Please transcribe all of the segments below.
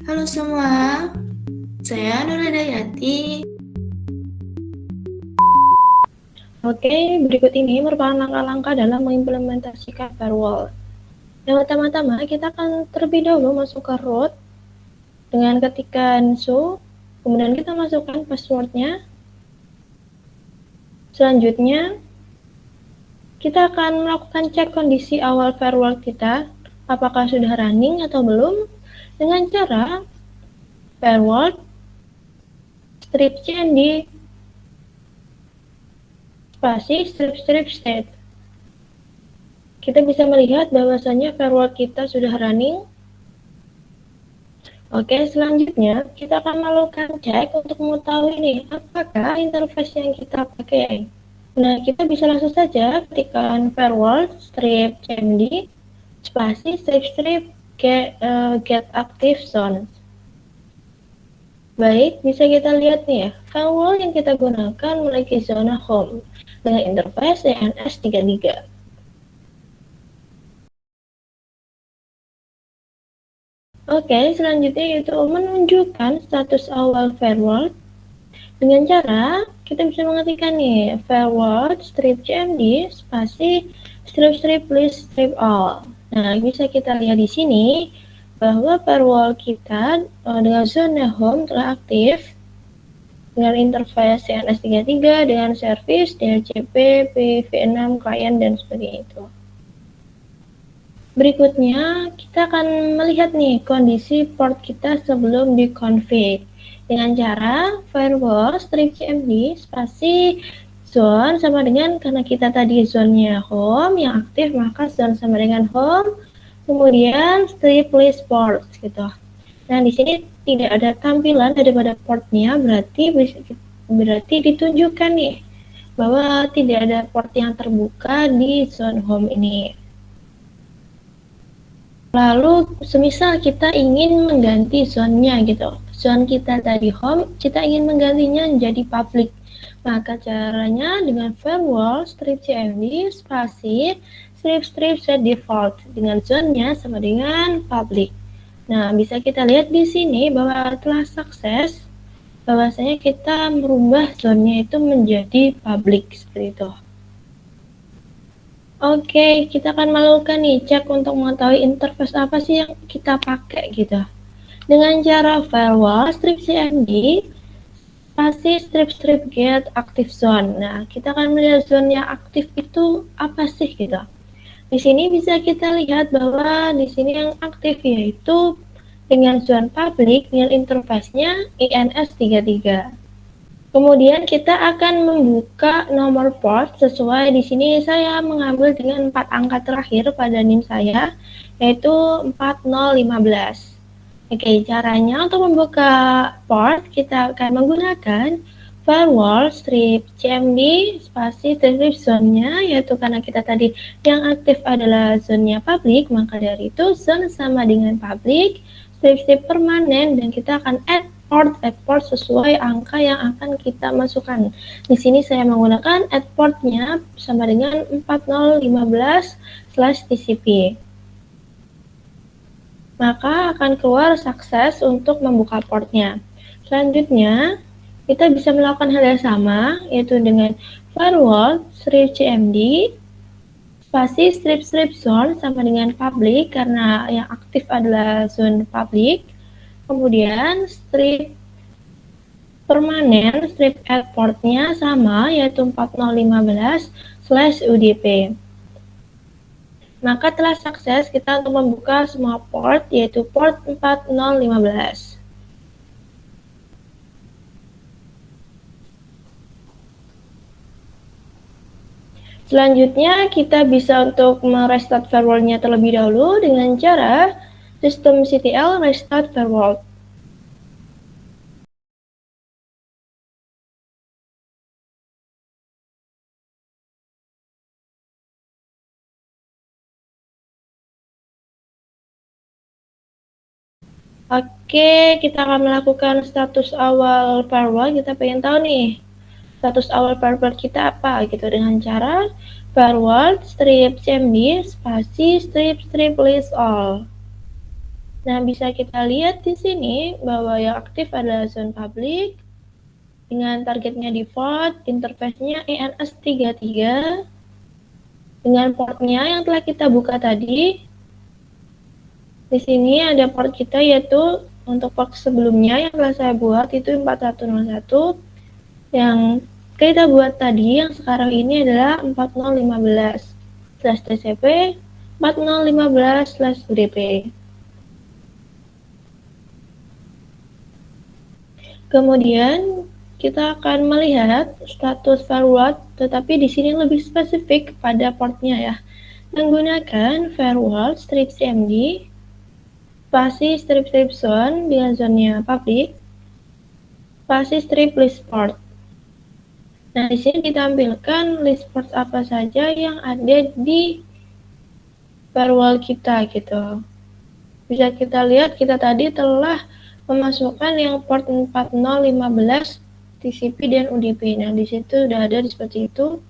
Halo semua, saya Nurul Dayati. Oke, berikut ini merupakan langkah-langkah dalam mengimplementasikan firewall. Yang pertama-tama, kita akan terlebih dahulu masuk ke root dengan ketikan su, kemudian kita masukkan passwordnya. Selanjutnya, kita akan melakukan cek kondisi awal firewall kita, apakah sudah running atau belum, dengan cara firewall strip cmd spasi strip state. Kita bisa melihat bahwasanya firewall kita sudah running. Oke, selanjutnya kita akan melakukan cek untuk mengetahui nih, apakah interface yang kita pakai. Nah, kita bisa langsung saja ketikkan firewall strip cmd spasi strip get active zone. Baik, bisa kita lihat nih ya, firewall yang kita gunakan memiliki zona home dengan interface ENS33. Oke, selanjutnya yaitu menunjukkan status awal firewall dengan cara kita bisa mengetikkan nih firewall strip cmd spasi strip list strip all. Nah, bisa kita lihat di sini bahwa firewall kita dengan zona home telah aktif dengan interface CNS33 dengan service DHCP, PV6, client, dan sebagainya itu. Berikutnya, kita akan melihat nih kondisi port kita sebelum dikonfig dengan cara firewall strip cmd spasi zone sama dengan, karena kita tadi zone-nya home yang aktif, maka zone sama dengan home, kemudian strip list port gitu. Nah, di sini tidak ada tampilan daripada portnya, berarti ditunjukkan nih bahwa tidak ada port yang terbuka di zone home ini. Lalu, semisal kita ingin mengganti zone-nya gitu, zone kita tadi home, kita ingin menggantinya menjadi public. Maka caranya dengan firewall strip cmd spasi strip set default dengan zone-nya sama dengan public. Nah, bisa kita lihat di sini bahwa telah sukses, bahwasanya kita merubah zone-nya itu menjadi public seperti itu. Oke, kita akan melakukan nih cek untuk mengetahui interface apa sih yang kita pakai gitu. Dengan cara firewall strip cmd spasi strip get active zone. Nah, kita akan melihat zone yang aktif itu apa sih gitu. Di sini bisa kita lihat bahwa di sini yang aktif yaitu dengan zone public dengan interface-nya INS33. Kemudian kita akan membuka nomor port sesuai di sini saya mengambil dengan 4 angka terakhir pada NIM saya, yaitu 4015. Oke, caranya untuk membuka port kita akan menggunakan firewall strip cmd spasi strip zone-nya, yaitu karena kita tadi yang aktif adalah zone-nya public, maka dari itu zone sama dengan public, strip permanen, dan kita akan add port sesuai angka yang akan kita masukkan. Di sini saya menggunakan add portnya sama dengan 4015/TCP. Maka akan keluar sukses untuk membuka portnya. Selanjutnya, kita bisa melakukan hal yang sama, yaitu dengan firewall strip cmd spasi strip zone sama dengan public, karena yang aktif adalah zone public. Kemudian strip permanen strip add portnya sama, yaitu 4015/udp. Maka telah sukses kita untuk membuka semua port, yaitu port 4015. Selanjutnya, kita bisa untuk merestart firewall-nya terlebih dahulu dengan cara systemctl restart firewall. Oke, kita akan melakukan status awal firewall. Kita pengen tahu nih, status awal firewall kita apa gitu, dengan cara firewall strip cmd spasi strip list all. Nah, bisa kita lihat di sini bahwa yang aktif adalah zone public dengan targetnya default, interface-nya ENS33 dengan portnya yang telah kita buka tadi. Di sini ada port kita yaitu untuk port sebelumnya yang telah saya buat itu 4101, yang kita buat tadi yang sekarang ini adalah 4015/TCP 4015/UDP. Kemudian kita akan melihat status firewall, tetapi di sini lebih spesifik pada portnya ya. Menggunakan firewall strip cmd spasi strip zone dengan zonnya public, spasi strip list port. Nah, di sini ditampilkan list port apa saja yang ada di firewall kita gitu. Bisa kita lihat kita tadi telah memasukkan yang port 4015 TCP dan UDP. Nah, di situ sudah ada seperti itu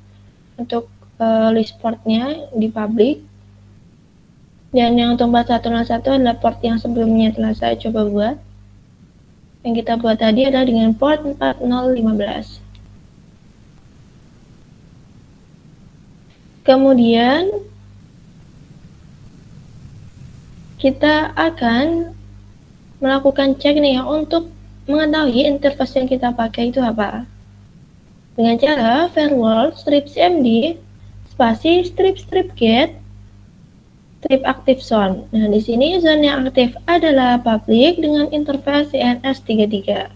untuk list portnya di public. Dan yang untuk 4101 adalah port yang sebelumnya telah saya coba buat. Yang kita buat tadi adalah dengan port 4015. Kemudian kita akan melakukan cek nih untuk mengetahui interface yang kita pakai itu apa. Dengan cara firewall strip cmd spasi strip get strip active zone. Nah, di sini zone yang aktif adalah public dengan interface ENS33.